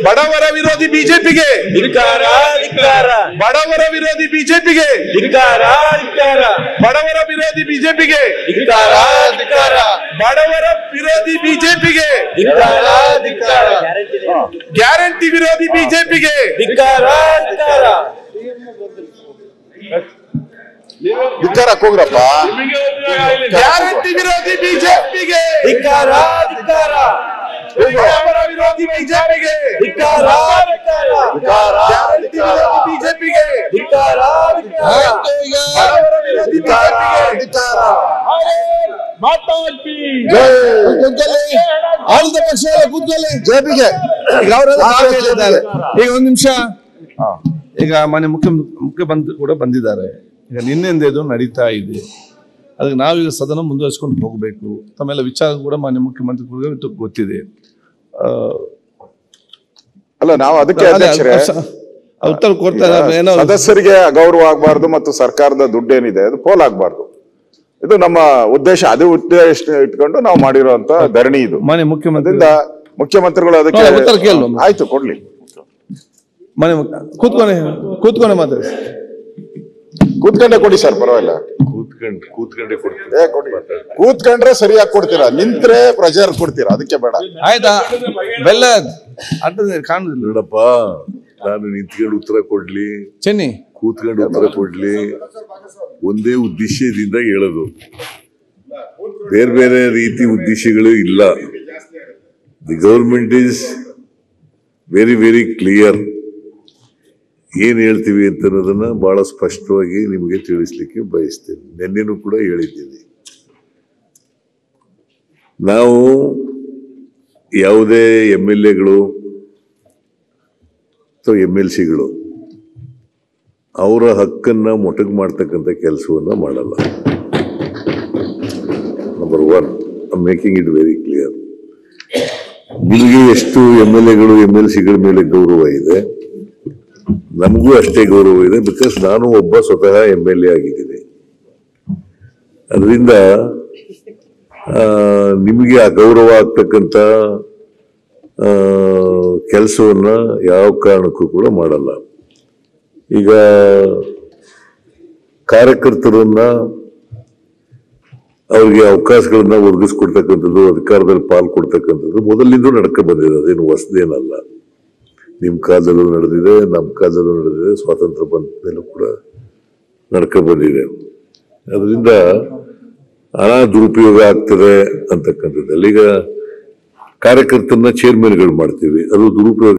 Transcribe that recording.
ಬಡವರ ವಿರೋಧಿ ಬಿಜೆಪಿಗೆ ಬಡವರ ವಿರೋಧಿ ಬಿಜೆಪಿಗೆ ಬಡವರ ವಿರೋಧಿ ಬಿಜೆಪಿಗೆ ಬಡವರ ವಿರೋಧಿ ಬಿಜೆಪಿಗೆ ಗ್ಯಾರಂಟಿ ವಿರೋಧಿ ಬಿಜೆಪಿಗೆ ಹೋಗ್ರಪ್ಪ. ಗ್ಯಾರಂಟಿ ವಿರೋಧಿ ಬಿಜೆಪಿಗೆ ಬಡವರ ವಿರೋಧಿ ಬಿಜೆಪಿಗೆ ಗ್ಯಾರಂಟಿ ವಿರೋಧಿ ಬಿಜೆಪಿಗೆ ಬಡವರ ವಿರೋಧಿ ಆಳಿದ ಪಕ್ಷ ಕೂತ್ಕೊಳ್ಳಿ ಜೆಪಿಗೆ ಈಗ ಒಂದ್ ನಿಮಿಷ. ಈಗ ಮಾನ್ಯ ಮುಖ್ಯಮಂತ್ರಿ ಕೂಡ ಬಂದಿದ್ದಾರೆ. ಈಗ ನಿನ್ನೆಯಿಂದ ಇದು ನಡೀತಾ ಇದೆ. ಅದಕ್ಕೆ ನಾವೀಗ ಸದನ ಮುಂದುವರಿಸಿಕೊಂಡು ಹೋಗಬೇಕು. ತಮ್ಮೆಲ್ಲ ವಿಚಾರ ಕೂಡ ಮಾನ್ಯ ಮುಖ್ಯಮಂತ್ರಿಗಳಿಗೆ ಗೊತ್ತಿದೆ. ಅಲ್ಲ, ನಾವು ಅದಕ್ಕೆ ಉತ್ತರ ಕೊಡ್ತಾರೆ. ಸದಸ್ಯರಿಗೆ ಅಗೌರವ ಆಗಬಾರ್ದು ಮತ್ತು ಸರ್ಕಾರದ ದುಡ್ಡೇನಿದೆ ಅದು ಪೋಲಾಗಬಾರ್ದು. ಇದು ನಮ್ಮ ಉದ್ದೇಶ. ಅದು ಉದ್ದೇಶ ಇಟ್ಕೊಂಡು ನಾವು ಮಾಡಿರುವಂತ ಧರಣಿ ಇದು. ಮಾನ್ಯ ಮುಖ್ಯಮಂತ್ರಿಗಳು ಅದಕ್ಕೆ ಉತ್ತರ ಕೇಳು. ಆಯ್ತು, ಕೊಡ್ಲಿ. ಮಾನ್ಯ ಕೂತ್ಕೊಂಡೆ ಮಾತಾಡಿ. ಕೂತ್ಕೊಂಡೆ ಕೊಡಿ ಸರ್, ಪರವಾಗಿಲ್ಲ. ಕೂತ್ಕೊಂಡ್ರೆ ಸರಿಯಾಗಿ ಕೊಡ್ತೀರಾ, ನಿಂತ್ರೆ ಪ್ರೆಷರ್ ಕೊಡ್ತೀರಾ, ಅದಕ್ಕೆ ಬೇಡ. ಆಯ್ತಾ? ಬೆಲ್ಲ ಕಾಣುದಿಲ್ಲ ನೋಡಪ್ಪ, ನಾನು ನಿಂತ್ಕೊಂಡು ಉತ್ತರ ಕೊಡ್ಲಿ, ಚೆನ್ನಿ ಕೂತ್ಕೊಂಡು ಉತ್ತರ ಕೊಡ್ಲಿ, ಒಂದೇ ಉದ್ದೇಶದಿಂದ ಹೇಳೋದು. ಬೇರೆ ಬೇರೆ ರೀತಿ ಉದ್ದೇಶಗಳು ಇಲ್ಲ. The government is very very clear. ಏನ್ ಹೇಳ್ತೀವಿ ಅಂತ ಅನ್ನೋದನ್ನ ಬಹಳ ಸ್ಪಷ್ಟವಾಗಿ ನಿಮಗೆ ತಿಳಿಸ್ಲಿಕ್ಕೆ ಬಯಸ್ತೇನೆ. ನಿನ್ನೆನೂ ಕೂಡ ಹೇಳಿದ್ದೀನಿ. ನಾವು ಯಾವುದೇ MLAಗಳು ಅಥವಾ MLCಗಳು ಅವರ ಹಕ್ಕನ್ನ ಮೊಟಕು ಮಾಡ್ತಕ್ಕಂಥ ಕೆಲಸವನ್ನ ಮಾಡಲ್ಲ. Number 1, I am making it very clear. ನಿಮಗೆ ಎಷ್ಟು MLAಗಳು MLCಗಳ ಮೇಲೆ ಗೌರವ ಇದೆ, ನಮಗೂ ಅಷ್ಟೇ ಗೌರವ ಇದೆ. ಬಿಕಾಸ್ ನಾನು ಒಬ್ಬ ಸ್ವತಃ MLA ಆಗಿದ್ದೀನಿ. ಅದರಿಂದ ನಿಮಗೆ ಅಗೌರವ ಆಗ್ತಕ್ಕಂಥ ಕೆಲಸವನ್ನ ಯಾವ ಕಾರಣಕ್ಕೂ ಕೂಡ ಮಾಡಲ್ಲ. ಈಗ ಕಾರ್ಯಕರ್ತರನ್ನ ಅವ್ರಿಗೆ ಅವಕಾಶಗಳನ್ನ ಒದಗಿಸ್ಕೊಡ್ತಕ್ಕಂಥದ್ದು, ಅಧಿಕಾರದಲ್ಲಿ ಪಾಲ್ ಕೊಡ್ತಕ್ಕಂಥದ್ದು ಮೊದಲಿಂದ ನಡ್ಕ ಬಂದಿದೆ. ಅದೇನು ಹೊಸದೇನಲ್ಲ. ನಿಮ್ಮ ಕಾಲದಲ್ಲೂ ನಡೆದಿದೆ, ನಮ್ಮ ಕಾಲದಲ್ಲೂ ನಡೆದಿದೆ, ಸ್ವಾತಂತ್ರ್ಯ ಬಂದ ಮೇಲೂ ಕೂಡ ನಡ್ಕ ಬಂದಿದೆ. ಅದರಿಂದ ಹಣ ದುರುಪಯೋಗ ಆಗ್ತದೆ ಅಂತಕ್ಕಂಥದ್ದಲ್ಲಿ ಈಗ ಕಾರ್ಯಕರ್ತರನ್ನ ಚೇರ್ಮನ್ಗಳು ಮಾಡ್ತೀವಿ, ಅದು ದುರುಪಯೋಗ.